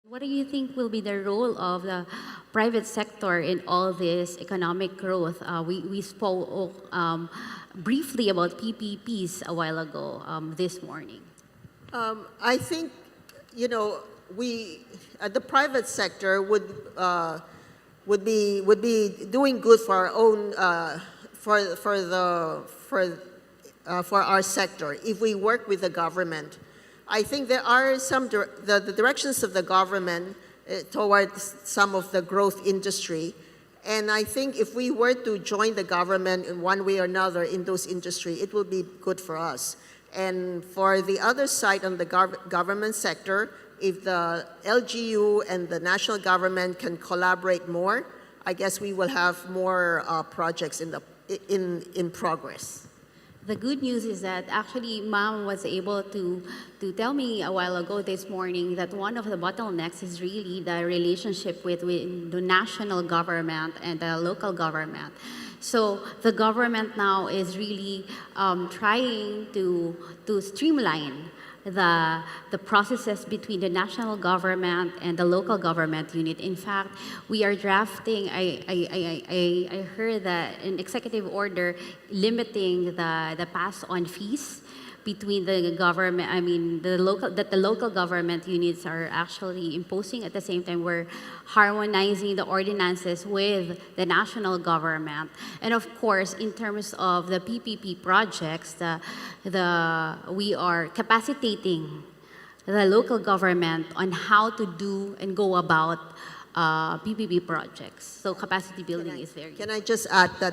What do you think will be the role of the private sector in all this economic growth? We spoke briefly about PPPs a while ago this morning. I think, you know, the private sector would be doing good for our own for our sector if we work with the government. I think there are some the directions of the government towards some of the growth industry, and I think if we were to join the government in one way or another in those industry, it will be good for us. And for the other side on the government sector, if the LGU and the national government can collaborate more, I guess we will have more projects in progress. The good news is that actually Ma'am was able to tell me a while ago this morning that one of the bottlenecks is really the relationship with the national government and the local government. So the government now is really trying to streamline the processes between the national government and the local government unit. In fact, we are drafting, I heard that an executive order limiting the pass-on fees between the government, the local government units are actually imposing. At the same time, we're harmonizing the ordinances with the national government. And of course, in terms of the PPP projects, we are capacitating the local government on how to do and go about PPP projects. So capacity building is very important. Can I just add that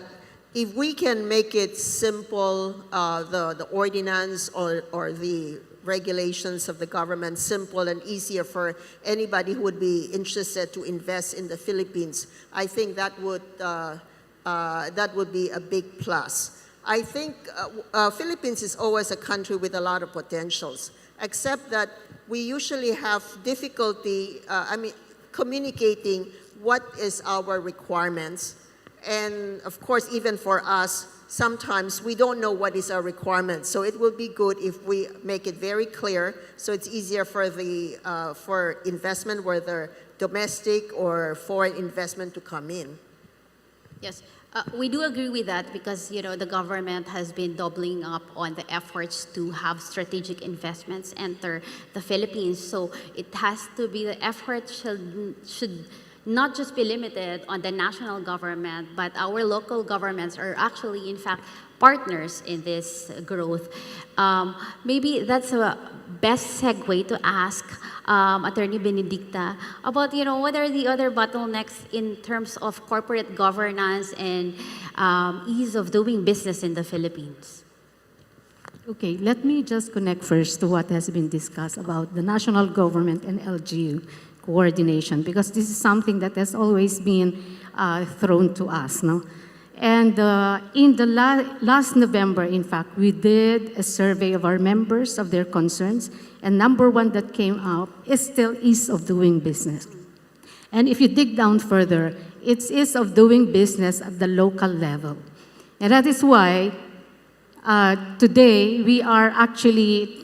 if we can make it simple, the ordinance or the regulations of the government simple and easier for anybody who would be interested to invest in the Philippines, I think that would be a big plus. I think Philippines is always a country with a lot of potentials, except that we usually have difficulty, communicating what is our requirements. And of course, even for us, sometimes we don't know what is our requirement. So it will be good if we make it very clear, so it's easier for for investment, whether domestic or foreign investment, to come in. Yes, we do agree with that because the government has been doubling up on the efforts to have strategic investments enter the Philippines. So it has to be the effort should not just be limited on the national government, but our local governments are actually, in fact, partners in this growth. Maybe that's a best segue to ask Attorney Benedicta about, what are the other bottlenecks in terms of corporate governance and ease of doing business in the Philippines? Okay, let me just connect first to what has been discussed about the national government and LGU coordination, because this is something that has always been thrown to us. No? And in the last November, in fact, we did a survey of our members of their concerns, and number one that came up is still ease of doing business. And if you dig down further, it's ease of doing business at the local level. And that is why today we are actually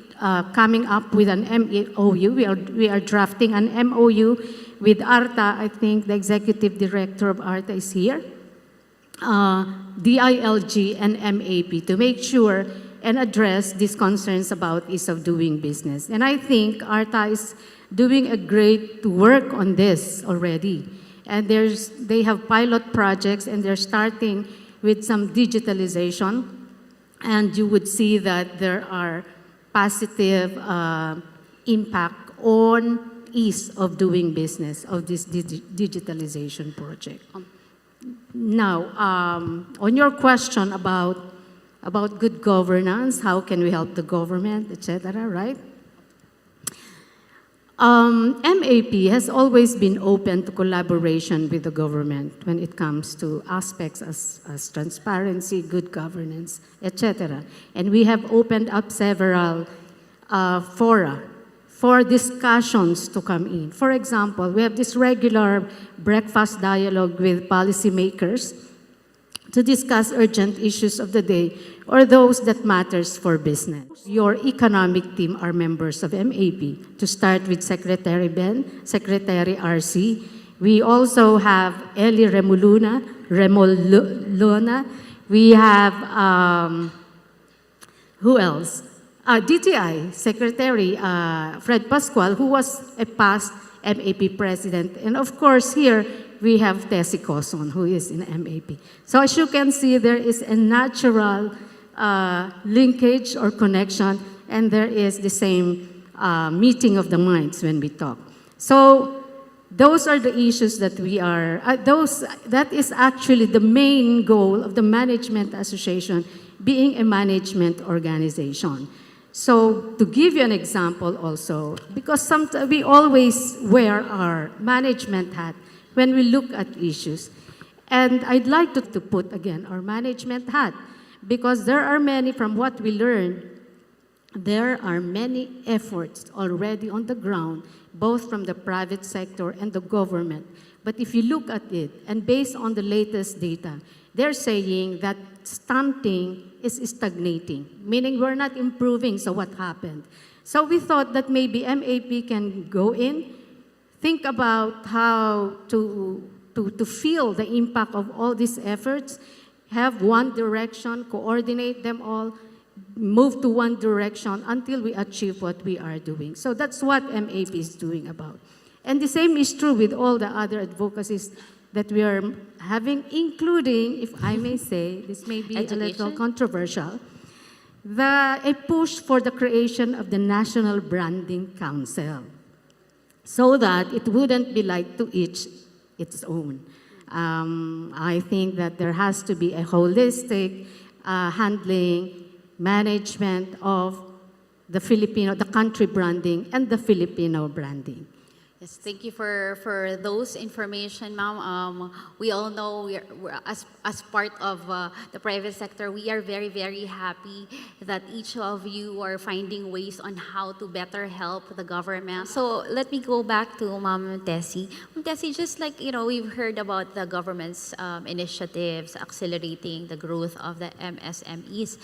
coming up with an MOU. We are drafting an MOU with ARTA. I think the executive director of ARTA is here. DILG and MAP to make sure and address these concerns about ease of doing business. And I think ARTA is doing a great work on this already. And they have pilot projects and they're starting with some digitalization. And you would see that there are positive impact on ease of doing business of this digitalization project. Now, on your question about good governance, how can we help the government, etc., right? MAP has always been open to collaboration with the government when it comes to aspects as transparency, good governance, etc. And we have opened up several fora for discussions to come in. For example, we have this regular breakfast dialogue with policymakers to discuss urgent issues of the day or those that matters for business. Your economic team are members of MAP, to start with Secretary Ben, Secretary RC. We also have Eli Remoluna, we have, who else? DTI Secretary Fred Pascual, who was a past MAP president. And of course, here we have SY-COSON, who is in MAP. So as you can see, there is a natural linkage or connection, and there is the same meeting of the minds when we talk. So those are the issues that we are, that is actually the main goal of the Management Association, being a management organization. So to give you an example also, because sometimes we always wear our management hat when we look at issues. And I'd like to put again our management hat, because there are many, from what we learned, there are many efforts already on the ground, both from the private sector and the government. But if you look at it, and based on the latest data, they're saying that stunting is stagnating, meaning we're not improving, so what happened? So we thought that maybe MAP can go in, think about how to feel the impact of all these efforts, have one direction, coordinate them all, move to one direction until we achieve what we are doing. So that's what MAP is doing about. And the same is true with all the other advocacies that we are having, including, if I may say, this may be a little controversial, a push for the creation of the National Branding Council, so that it wouldn't be like to each its own. I think that there has to be a holistic handling, management of the Filipino, the country branding, and the Filipino branding. Yes, thank you for those information, ma'am. We all know as part of the private sector, we are very, very happy that each of you are finding ways on how to better help the government. So let me go back to Ma'am Tessie. Ma'am Tessie, just like, we've heard about the government's initiatives accelerating the growth of the MSMEs.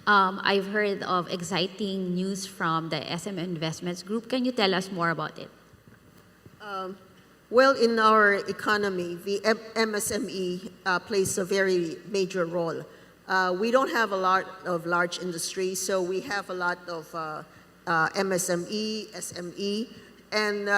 I've heard of exciting news from the SM Investments Group. Can you tell us more about it? Well, in our economy, the MSME plays a very major role. We don't have a lot of large industries, so we have a lot of MSME, SME, and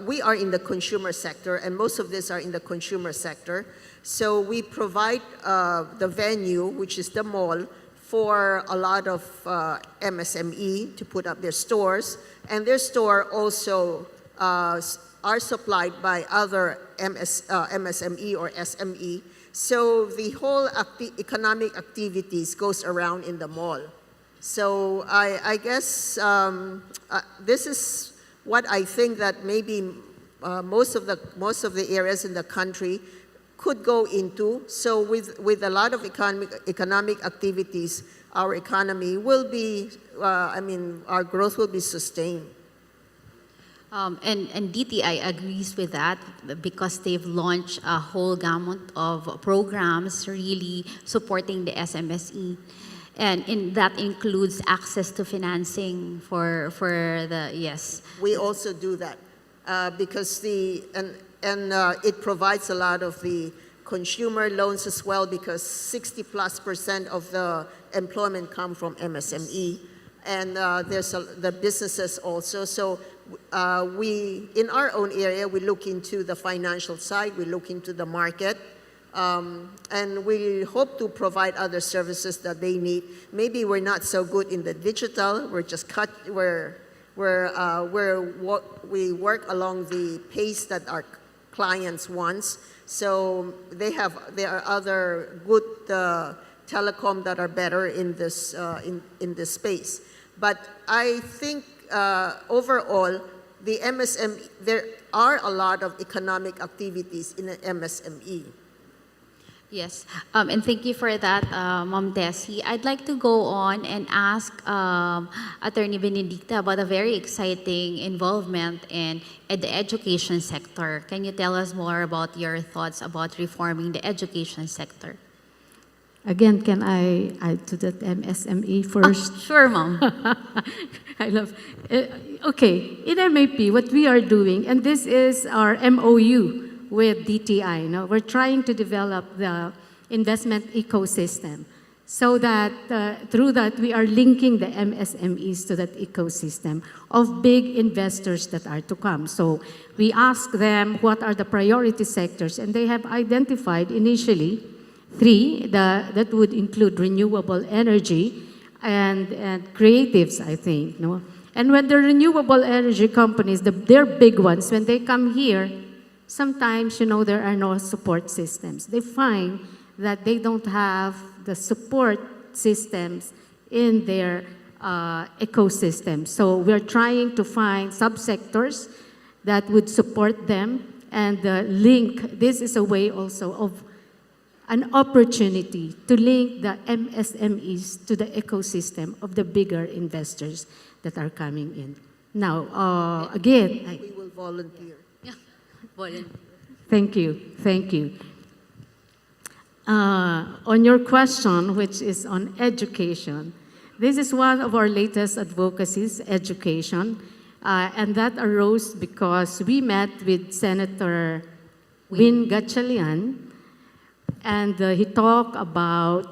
we are in the consumer sector, and most of these are in the consumer sector. So we provide the venue, which is the mall, for a lot of MSME to put up their stores, and their store also are supplied by other MSME or SME. So the whole economic activities goes around in the mall. So I guess this is what I think that maybe most of the areas in the country could go into. So with a lot of economic activities, our economy will be, our growth will be sustained. And DTI agrees with that because they've launched a whole gamut of programs really supporting the SMSE. And that includes access to financing for the, yes. We also do that because it provides a lot of the consumer loans as well, because 60+% of the employment come from MSME, and there's the businesses also. So we, in our own area, we look into the financial side, we look into the market, and we hope to provide other services that they need. Maybe we're not so good in the digital. We're just we work along the pace that our clients want. So there are other good telecom that are better in this space. But I think overall, the MSME, there are a lot of economic activities in the MSME. Yes, and thank you for that, Ma'am Tessie. I'd like to go on and ask Attorney Benedicta about a very exciting involvement in the education sector. Can you tell us more about your thoughts about reforming the education sector? Again, can I add to that MSME first? Sure, Ma'am. I love. Okay, in MAP, what we are doing, and this is our MOU with DTI. No? We're trying to develop the investment ecosystem so that through that we are linking the MSMEs to that ecosystem of big investors that are to come. So we ask them what are the priority sectors, and they have identified initially three that would include renewable energy and creatives, I think. No? And when the renewable energy companies, they're big ones, when they come here, sometimes, there are no support systems. They find that they don't have the support systems in their ecosystem. So we're trying to find subsectors that would support them and link. This is a way also of an opportunity to link the MSMEs to the ecosystem of the bigger investors that are coming in. Now, again, We will volunteer. Thank you. On your question, which is on education, this is one of our latest advocacies, education, and that arose because we met with Senator Win Gatchalian, and he talked about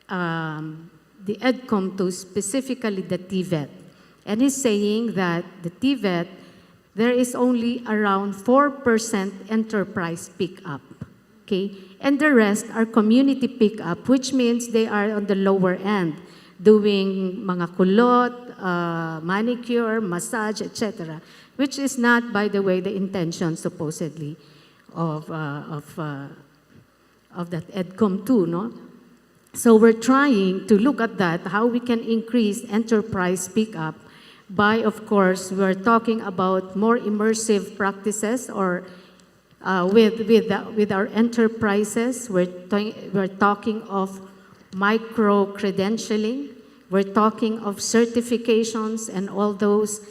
the EDCOM 2, specifically the TVET. And he's saying that the TVET, there is only around 4% enterprise pick-up, okay? And the rest are community pick-up, which means they are on the lower end, doing mga kulot, manicure, massage, etc., which is not, by the way, the intention, supposedly, of that EDCOM 2, no? So we're trying to look at that, how we can increase enterprise pick-up by, of course, we're talking about more immersive practices or with our enterprises. We're talking of micro-credentialing. We're talking of certifications and all those.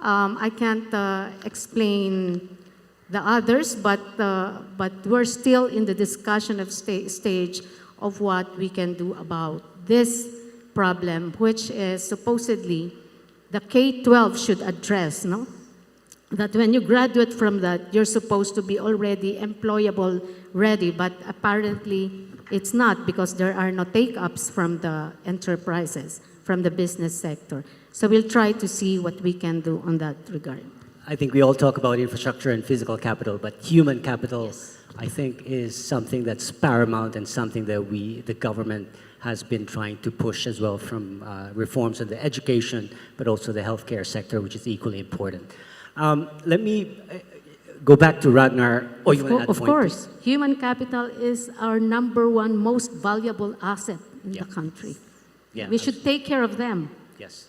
I can't explain the others, but we're still in the discussion of stage of what we can do about this problem, which is supposedly the K-12 should address, no? That when you graduate from that, you're supposed to be already employable ready, but apparently it's not because there are no take-ups from the enterprises, from the business sector. So we'll try to see what we can do on that regard. I think we all talk about infrastructure and physical capital, but human capital, yes, I think, is something that's paramount and something that the government has been trying to push as well, from reforms in the education, but also the healthcare sector, which is equally important. Let me go back to Ragnar. Oh, you want to add Of point? course, human capital is our #1 most valuable asset in the country. Yeah, We should take care of them. Yes.